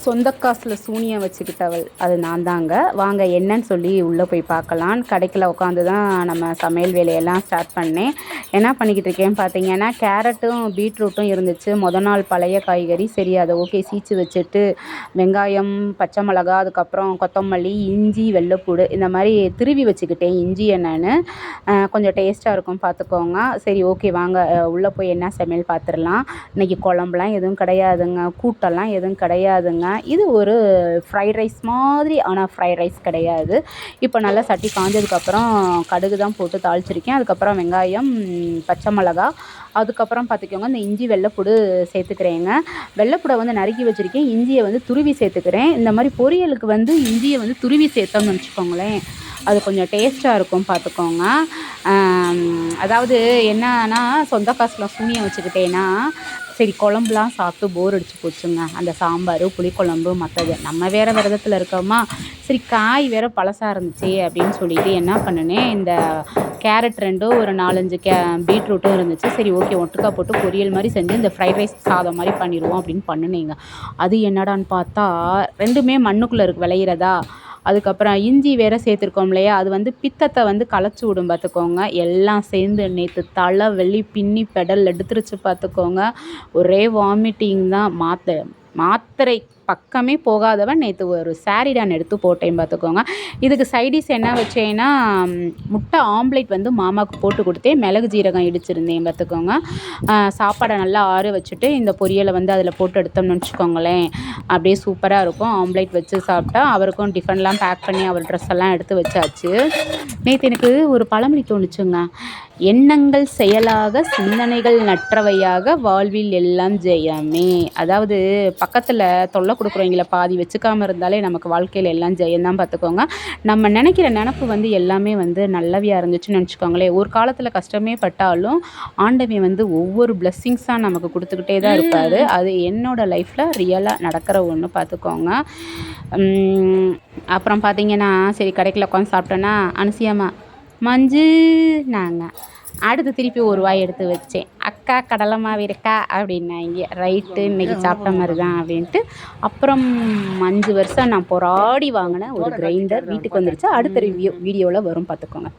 சொந்த காசில் சூனியம் வச்சுக்கிட்டவள் அது நான் தாங்க. வாங்க என்னன்னு சொல்லி உள்ளே போய் பார்க்கலாம். கடைக்கில் உட்காந்து தான் நம்ம சமையல் வேலையெல்லாம் ஸ்டார்ட் பண்ணேன். என்ன பண்ணிக்கிட்டு இருக்கேன்னு பார்த்தீங்கன்னா, கேரட்டும் பீட்ரூட்டும் இருந்துச்சு. நாள் பழைய காய்கறி. சரி அதை ஓகே சீச்சு வச்சுட்டு வெங்காயம், பச்சை மிளகா, அதுக்கப்புறம் கொத்தமல்லி, இஞ்சி, வெள்ளைப்பூடு இந்த மாதிரி திருவி வச்சுக்கிட்டேன். இஞ்சியை நான் கொஞ்சம் டேஸ்ட்டாக இருக்கும் பார்த்துக்கோங்க. சரி ஓகே வாங்க உள்ளே போய் என்ன சமையல் பார்த்துடலாம். இன்றைக்கி குழம்புலாம் எதுவும் கிடையாதுங்க, கூட்டெல்லாம் எதுவும் கிடையாதுங்க. இது ஒரு ஃப்ரைட் ரைஸ் மாதிரி, ஆனால் ஃப்ரைட் ரைஸ் கிடையாது. இப்போ நல்லா சட்டி காஞ்சதுக்கப்புறம் கடுகு தான் போட்டு தாளிச்சிருக்கேன். அதுக்கப்புறம் வெங்காயம், பச்சை மிளகா, அதுக்கப்புறம் பார்த்துக்கோங்க இந்த இஞ்சி வெள்ளைப்பூடு சேர்த்துக்கிறேங்க. வெள்ளைப்பூடை வந்து நறுக்கி வச்சுருக்கேன். இஞ்சியை வந்து துருவி சேர்த்துக்கிறேன். இந்த மாதிரி பொரியலுக்கு வந்து இஞ்சியை வந்து துருவி சேர்த்தோம்னு வச்சுக்கோங்களேன், அது கொஞ்சம் டேஸ்ட்டாக இருக்கும் பார்த்துக்கோங்க. அதாவது என்னன்னா, சொந்த காசில் சூனியம் வச்சுக்கிட்டேன்னா, சரி குழம்புலாம் சாப்பிட்டு போர் அடிச்சு போச்சுங்க. அந்த சாம்பார், புளிக்குழம்பு, மற்றது நம்ம வேறு விரதத்தில் இருக்கோமா, சரி காய் வேறு பழசாக இருந்துச்சு அப்படின்னு சொல்லிட்டு என்ன பண்ணினேன், இந்த கேரட் ரெண்டும் ஒரு 4-5 பீட்ரூட்டும் இருந்துச்சு. சரி ஓகே ஒட்டுக்கா போட்டு பொரியல் மாதிரி செஞ்சு இந்த ஃப்ரைட் ரைஸ் சாதம் மாதிரி பண்ணிடுவோம் அப்படின்னு பண்ணினேங்க. அது என்னடான்னு பார்த்தா ரெண்டுமே மண்ணுக்குள்ளே விளையிறதா. அதுக்கப்புறம் இஞ்சி வேறு சேர்த்துருக்கோம் இல்லையா, அது வந்து பித்தத்தை வந்து களைச்சி விடும் பார்த்துக்கோங்க. எல்லாம் சேர்ந்து நேற்று தலை வெளி பின்னி பெடல் எடுத்துருச்சு பார்த்துக்கோங்க. ஒரே வாமிட்டிங் தான். மாத்திரை பக்கமே போகாதவன் நேற்று ஒரு சாரிடான் எடுத்து போட்டேன் பார்த்துக்கோங்க. இதுக்கு சைடிஷ் என்ன வச்சேன்னா, முட்டை ஆம்லேட் வந்து மாமாவுக்கு போட்டு கொடுத்தேன். மிளகு ஜீரகம் இடிச்சிருந்தேன் பார்த்துக்கோங்க. சாப்பாடை நல்லா ஆற வச்சுட்டு இந்த பொரியலை வந்து அதில் போட்டு எடுத்தோம்னு வச்சுக்கோங்களேன், அப்படியே சூப்பராக இருக்கும். ஆம்லேட் வச்சு சாப்பிட்டா அவருக்கும் டிஃபன்லாம் பேக் பண்ணி அவர் ட்ரெஸ் எல்லாம் எடுத்து வச்சாச்சு. நேற்று எனக்கு ஒரு பழமொழி தோணுச்சுங்க, எண்ணங்கள் செயலாக சிந்தனைகள் நற்றவையாக வாழ்வில் எல்லாம் ஜெயமே. அதாவது பக்கத்தில் தொல்லை கொடுக்குறவங்கள பாதி வச்சுக்காமல் இருந்தாலே நமக்கு வாழ்க்கையில் எல்லாம் ஜெயந்தான் பார்த்துக்கோங்க. நம்ம நினைக்கிற நினப்பு வந்து எல்லாமே வந்து நல்லவையாக இருந்துச்சுன்னு நினச்சிக்கோங்களேன். ஒரு காலத்தில் கஷ்டமே பட்டாலும் ஆண்டவன் வந்து ஒவ்வொரு பிளெஸ்ஸிங்ஸாக நமக்கு கொடுத்துக்கிட்டே தான் இருப்பார். அது என்னோடய லைஃப்பில் ரியலாக நடக்கிற ஒன்று பார்த்துக்கோங்க. அப்புறம் பார்த்தீங்கன்னா, சரி கடைக்கில் உட்காந்து சாப்பிட்டோன்னா அனுசியாமா மஞ்சு நாங்கள் அடுத்து திருப்பி ஒரு வாய் எடுத்து வச்சேன். அக்கா கடலை மாவு இருக்கா அப்படின்னாங்க. ரைட்டு இன்றைக்கி சாப்பிட்ட மாதிரி தான் அப்படின்ட்டு. அப்புறம் 5 வருஷம் நான் போராடி வாங்கினேன் ஒரு கிரைண்டர் வீட்டுக்கு வந்துருச்சு. அடுத்த வீடியோவில் வரும் பார்த்துக்கோங்க.